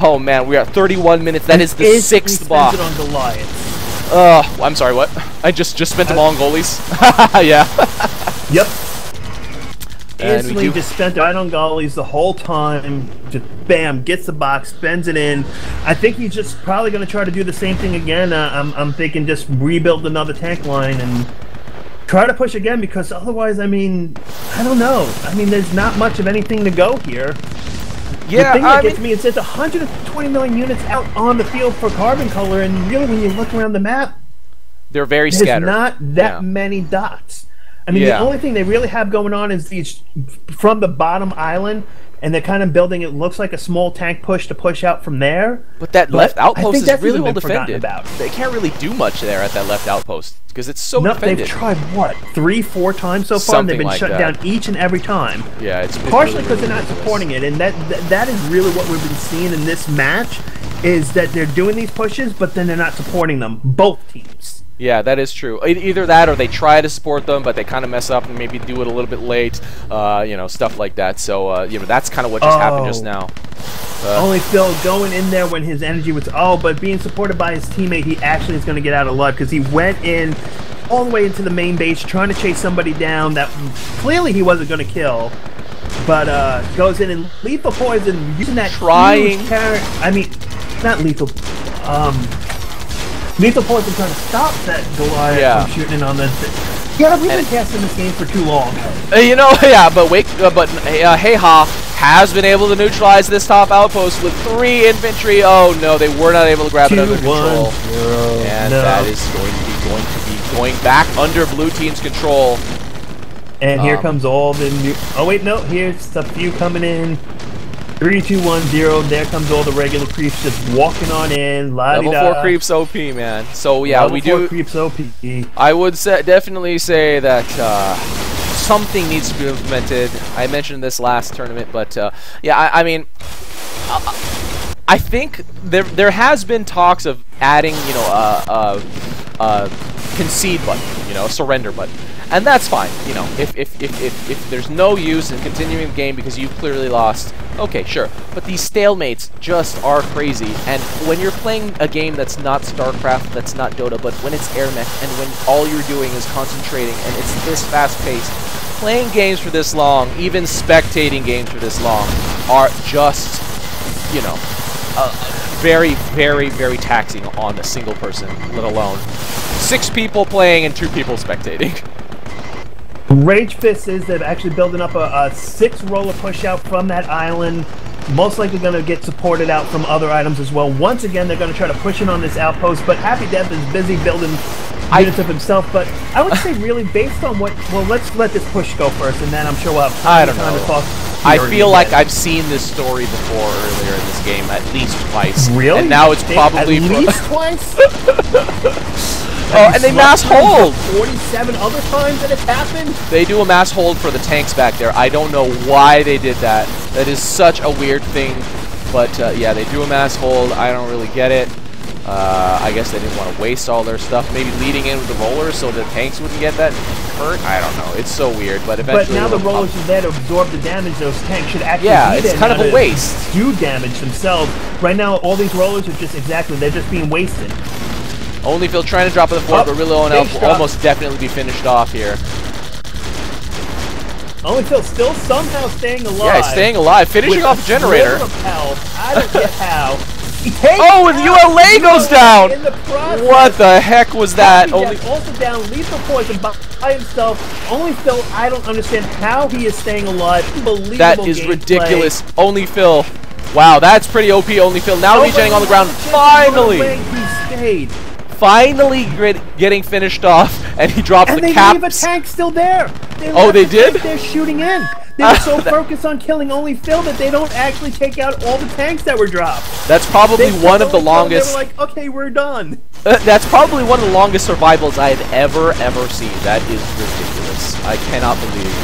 Oh man, we are at 31 minutes. That is the 6th box. On Goliath. I'm sorry, what? I just spent them all on goalies. Yeah. Yep. Instantly just spent right on goalies the whole time. Just bam, gets the box, spends it in. I think he's just probably going to try to do the same thing again. I'm thinking just rebuild another tank line and try to push again, because otherwise, I mean, I don't know. I mean, there's not much of anything to go here. Yeah, the thing that gets me, it says 120 million units out on the field for carbon color, and really, when you look around the map, they're very scattered. There's not that many dots. I mean, the only thing they really have going on is these from the bottom island, and they're kind of building, it looks like a small tank push to push out from there. But that left outpost is really well defended. They can't really do much there at that left outpost because it's so defended. They've tried, what, 3-4 times so far, and they've been shut down each and every time. Yeah, it's partially because they're not supporting it, and that is really what we've been seeing in this match, is that they're doing these pushes, but then they're not supporting them, both teams. Yeah, that is true. Either that or they try to support them, but they kind of mess up and maybe do it a little bit late, you know, stuff like that. So, you know, that's kind of what just happened just now. onlyyyphiL going in there when his energy was, but being supported by his teammate, he actually is going to get out of luck, because he went in all the way into the main base trying to chase somebody down that clearly he wasn't going to kill. But goes in and Lethalpoison using that huge character. I mean, not lethal. Lethalpoison trying to stop that Goliath from shooting on this. Yeah, we've been casting this game for too long. You know, but Heyha has been able to neutralize this top outpost with 3 infantry. Oh no, they were not able to grab it under control. And that is going to be going back under blue team's control. And here comes all the new. Oh wait, no, here's a few coming in. 3, 2, 1, 0. There comes all the regular creeps just walking on in. Level 4 creeps OP, man. So yeah, Level 4 creeps OP. I would definitely say that something needs to be implemented. I mentioned this last tournament, but yeah, I mean, I think there has been talks of adding, you know, a concede button, you know, a surrender button, and that's fine. You know, if there's no use in continuing the game because you've clearly lost, okay, sure. But these stalemates just are crazy, and when you're playing a game that's not StarCraft, that's not Dota, but when it's AirMech, and when all you're doing is concentrating, and it's this fast-paced, playing games for this long, even spectating games for this long, are just, you know, very, very, very taxing on a single person, let alone 6 people playing and 2 people spectating. RageFist is they're actually building up a 6 roller push out from that island. Most likely going to get supported out from other items as well. Once again, they're going to try to push in on this outpost, but happydeath is busy building units of himself. But I would say really based on what, well, let's let this push go first, and then I'm sure we'll have time to talk. I feel like I've seen this story before earlier in this game at least twice. Really? And now it's probably... At least twice? Oh, and they mass hold! 47 other times that it's happened? They do a mass hold for the tanks back there. I don't know why they did that. That is such a weird thing. But, yeah, they do a mass hold. I don't really get it. I guess they didn't want to waste all their stuff. Maybe leading in with the rollers so the tanks wouldn't get that hurt. I don't know. It's so weird, but eventually... But now the rollers are there to absorb the damage. Those tanks should actually it's kind of a waste. Do damage themselves. Right now, all these rollers are just they're just being wasted. onlyyyphiL trying to drop at the fort, but really will almost definitely be finished off here. onlyyyphiL still somehow staying alive. Yeah, he's staying alive, finishing off the generator. I don't get how. Oh, and ULA goes down! What the heck was that? Also down, Lethalpoison by himself. onlyyyphiL, I don't understand how he is staying alive. Unbelievable. That is ridiculous. onlyyyphiL. Wow, that's pretty OP, onlyyyphiL. Now regenerating on the ground. Finally! He stayed. Finally getting finished off, and he drops the caps. And they leave a tank still there. They did? They're shooting in. They were so focused on killing onlyyyphiL that they don't actually take out all the tanks that were dropped. That's probably one of the longest... They were like, okay, we're done. That's probably one of the longest survivals I have ever seen. That is ridiculous. I cannot believe...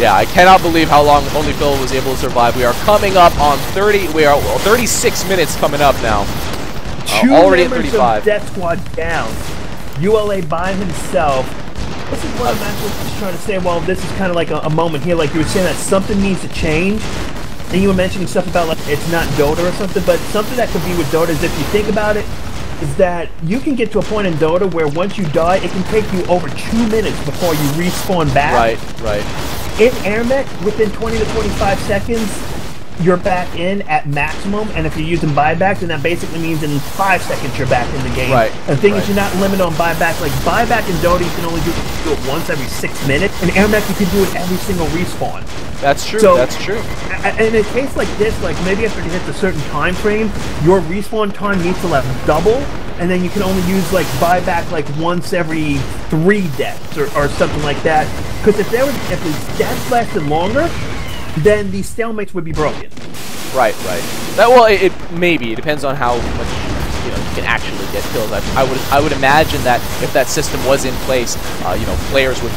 yeah, I cannot believe how long onlyyyphiL was able to survive. We are coming up on 36 minutes coming up now. Already at 35. Of Death Squad down. ULA by himself. This is what I'm actually just trying to say. Well, this is kind of like a moment here. Like you were saying that something needs to change. And you were mentioning stuff about like it's not Dota or something. But something that could be with Dota is if you think about it, is that you can get to a point in Dota where once you die, it can take you over 2 minutes before you respawn back. Right. In AirMech, within 20 to 25 seconds, you're back in at maximum, and if you're using buyback, then that basically means in 5 seconds you're back in the game. Right. And the thing is, you're not limited on buyback. Like buyback in Dota, you can only do it once every 6 minutes. In AirMech, you can do it every single respawn. That's true. So, that's true. In a case like this, like maybe after it hits a certain time frame, your respawn time needs to like double, and then you can only use like buyback like once every 3 deaths or something like that. Because if the deaths lasted longer, then these stalemates would be broken. Right. Well, it maybe. It depends on how much you can actually get kills. I would imagine that if that system was in place, players would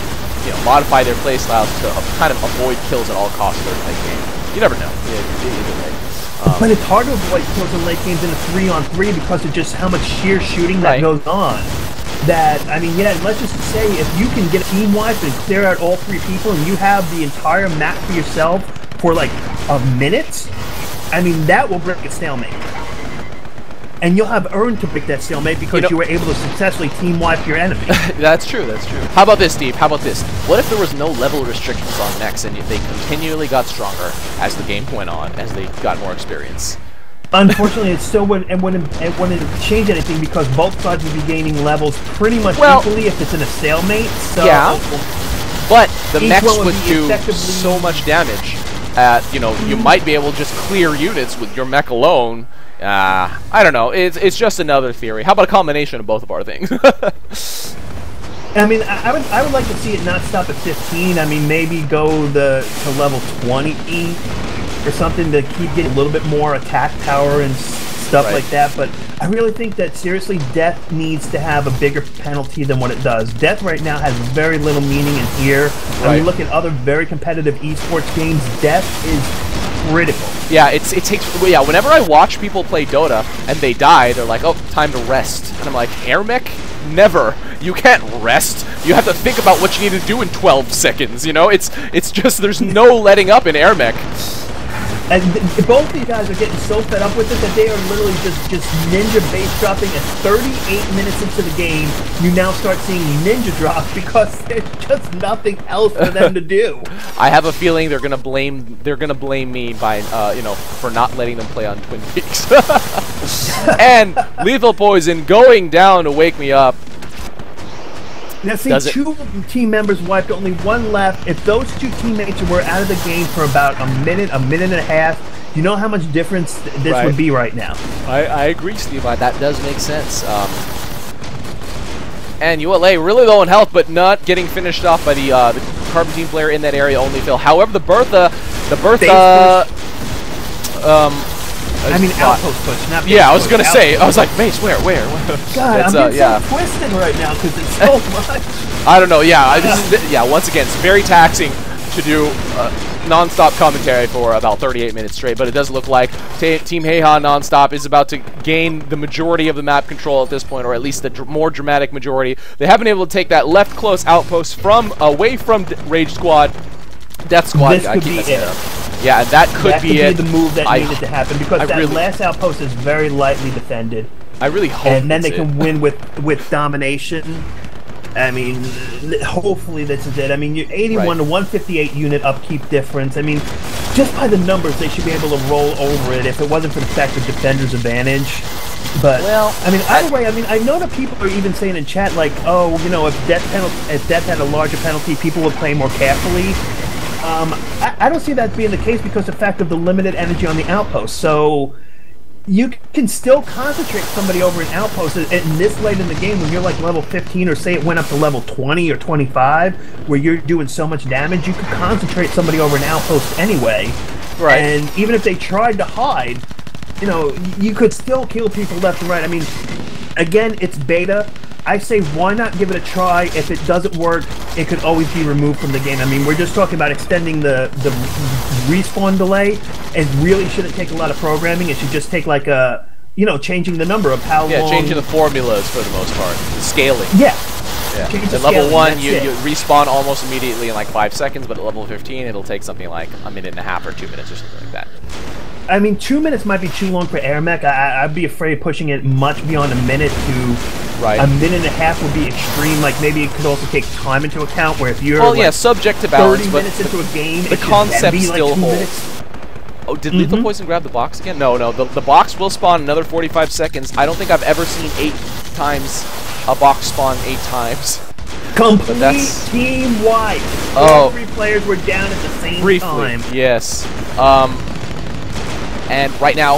modify their play styles to kind of avoid kills at all costs in late game. You never know. Either way. But it's hard to avoid kills in late games in a 3-on-3 because of just how much sheer shooting that goes on. That, I mean, yeah, let's just say if you can get a team wipe and clear out all 3 people and you have the entire map for yourself for like a minute, I mean, that will break a stalemate. And you'll have earned to break that stalemate because you were able to successfully team wipe your enemy. That's true. How about this, Steve? How about this? What if there was no level restrictions on mechs and they continually got stronger as the game went on, as they got more experience? Unfortunately, it still wouldn't change anything because both sides would be gaining levels pretty much equally if it's in a stalemate. So but the mechs would do so much damage. You might be able to just clear units with your mech alone. I don't know. It's just another theory. How about a combination of both of our things? I mean, I would like to see it not stop at 15. I mean, maybe go to level 20 or something to keep getting a little bit more attack power and stuff like that. But I really think that seriously, Death needs to have a bigger penalty than what it does. Death right now has very little meaning in here. When you look at other very competitive esports games, Death is critical. Yeah, it takes. Yeah, whenever I watch people play Dota and they die, they're like, "Oh, time to rest," and I'm like, "AirMech, never. You can't rest. You have to think about what you need to do in 12 seconds. You know, it's just there's no letting up in AirMech." And both these guys are getting so fed up with it that they are literally just ninja base dropping at 38 minutes into the game. You now start seeing ninja drop because there's just nothing else for them to do. I have a feeling they're gonna blame me by you know, for not letting them play on Twin Peaks. And Lethalpoison going down to Wake Me Up. Now see, two team members wiped, only one left. If those two teammates were out of the game for about a minute and a half, you know how much difference this would be right now. I agree, Steve. That does make sense. And ULA really low in health, but not getting finished off by the Carbon team player in that area, onlyyyphiL. However, the Bertha, I mean, outpost push, not base. Yeah, I was gonna say. I was like, base, where? God, I'm getting so twisted right now because it's so much. I don't know. Yeah, yeah. Once again, it's very taxing to do non-stop commentary for about 38 minutes straight. But it does look like Team Heiha non-stop is about to gain the majority of the map control at this point, or at least the more dramatic majority. They have been able to take that left close outpost away from Rage Squad, Death Squad. This could be it. Yeah, that could be it. The move that needed to happen because that last outpost is very lightly defended. I really hope. And then they can win with domination. I mean, hopefully this is it. I mean, your 81 to 158 unit upkeep difference. I mean, just by the numbers, they should be able to roll over it if it wasn't for the fact of defender's advantage. But well, I mean, either way, I mean, I know that people are even saying in chat like, oh, you know, if death had a larger penalty, people would play more carefully. I don't see that being the case because of the fact of the limited energy on the outpost. So you can still concentrate somebody over an outpost and this late in the game when you're like level 15, or say it went up to level 20 or 25 where you're doing so much damage, you could concentrate somebody over an outpost anyway. Right. And even if they tried to hide, you know, you could still kill people left and right. I mean, again, it's beta. I say why not give it a try. If it doesn't work, it could always be removed from the game. I mean, we're just talking about extending the respawn delay. It really shouldn't take a lot of programming. It should just take like a, you know, changing the number of how long. Yeah, changing the formulas for the most part. Scaling. Yeah. At level 1, you respawn almost immediately in like 5 seconds, but at level 15, it'll take something like a minute and a half or 2 minutes or something like that. I mean, 2 minutes might be too long for AirMech. I'd be afraid of pushing it much beyond a minute to a minute and a half would be extreme. Like, maybe it could also take time into account, where if you're subject to balance, 30 minutes into a game, the concept still like holds. Oh, did Lethalpoison grab the box again? No. The box will spawn another 45 seconds. I don't think I've ever seen 8 times a box spawn 8 times. Complete team wipe. All 3 players were down at the same time. Yes. And right now,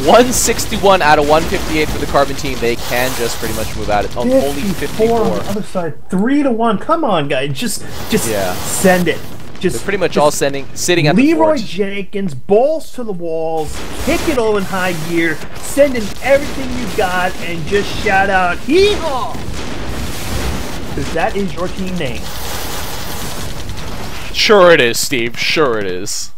161 out of 158 for the Carbon team. They can just pretty much move out. It's only 54 on the other side. 3-1. Come on, guys. Just send it. They're pretty much all sitting at the Leroy fort. Jenkins, balls to the walls, kick it all in high gear, send in everything you got, and just shout out, hee-haw! Because that is your team name. Sure it is, Steve. Sure it is.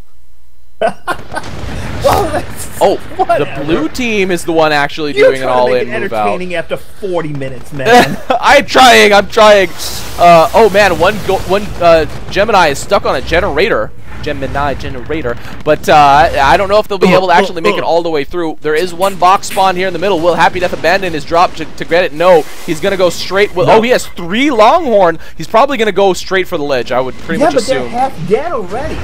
Well, the blue team is the one actually doing an all-in move out. Entertaining after 40 minutes, man. I'm trying. Oh man, one Gemini is stuck on a generator. But I don't know if they'll be able to actually make it all the way through. There is one box spawn here in the middle. Will happydeath abandon his drop to get it? No, he's gonna go straight with. Oh, he has 3 Longhorn. He's probably gonna go straight for the ledge. I would pretty much assume. Yeah, but they're half dead already.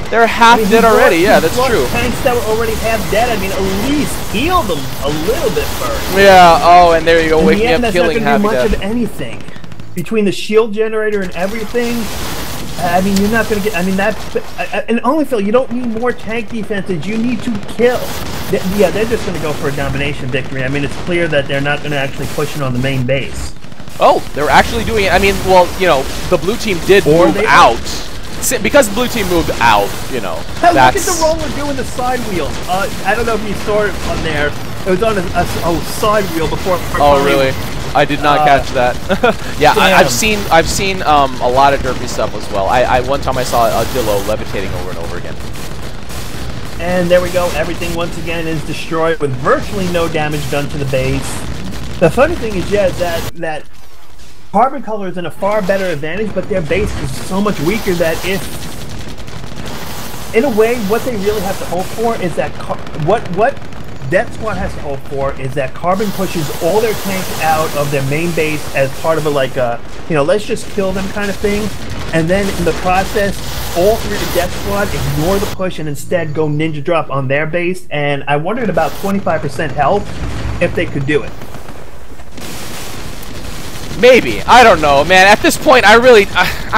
They're half dead already. Yeah, that's true. Tanks that were already half dead. I mean, at least heal them a little bit first. Yeah. Oh, and there you go. Wake Me Up killing happydeath. Much of anything between the shield generator and everything. I mean, you're not going to get. I mean, that. And onlyyyphiL, you don't need more tank defenses. You need to kill. Yeah, they're just going to go for a domination victory. I mean, it's clear that they're not going to actually push it on the main base. Oh, they're actually doing it. I mean, well, you know, the blue team did move out. Because the blue team moved out, you know. Hey, look at the roller doing the side wheel. I don't know if you saw it on there. It was on a side wheel before. Oh, really? I did not catch that. Yeah, I've seen a lot of derpy stuff as well. One time I saw a Dillo levitating over and over again. And there we go. Everything once again is destroyed with virtually no damage done to the base. The funny thing is, yeah, that Carbon Color is in a far better advantage, but their base is so much weaker that if, in a way, what they really have to hope for is that what Death Squad has to hope for is that Carbon pushes all their tanks out of their main base as part of a, like a, you know, let's just kill them kind of thing, and then in the process, all three of the Death Squad ignore the push and instead go ninja drop on their base, and I wondered about 25% health if they could do it. Maybe. I don't know, man. At this point, I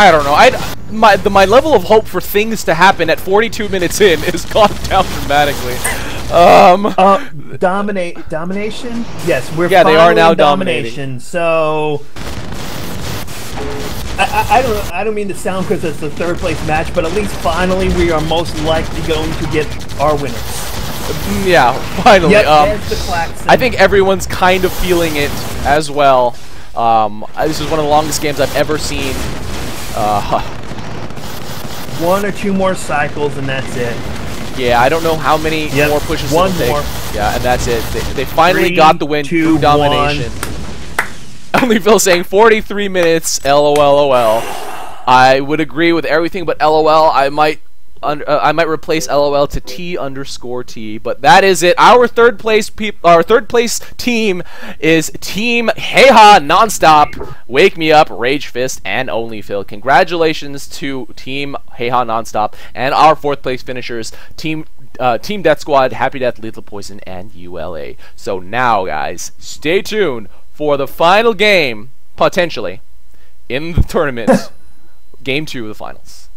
don't know. My level of hope for things to happen at 42 minutes in is gone down dramatically. Domination? Yes, we're yeah, they are now domination. dominating. So I don't mean to sound because it's the third place match, but at least finally we are most likely going to get our winners. Yeah, finally. Yep, there's the klaxon. I think everyone's kind of feeling it as well. This is one of the longest games I've ever seen. One or two more cycles and that's it. Yeah, I don't know how many more pushes one it'll more. take. Yeah, and that's it. They finally 3, got the win 2, through domination. onlyyyphiL saying 43 minutes. LOL. I would agree with everything, but LOL. I might replace LOL to T_T. But that is it. Our third place team is Team Heha Nonstop, Wake Me Up, RageFist, and onlyyyphiL. Congratulations to Team Heha Nonstop and our fourth place finishers, Team Death Squad, Happy Death, Lethalpoison, and ULA. So now, guys, stay tuned for the final game, potentially, in the tournament, Game 2 of the finals.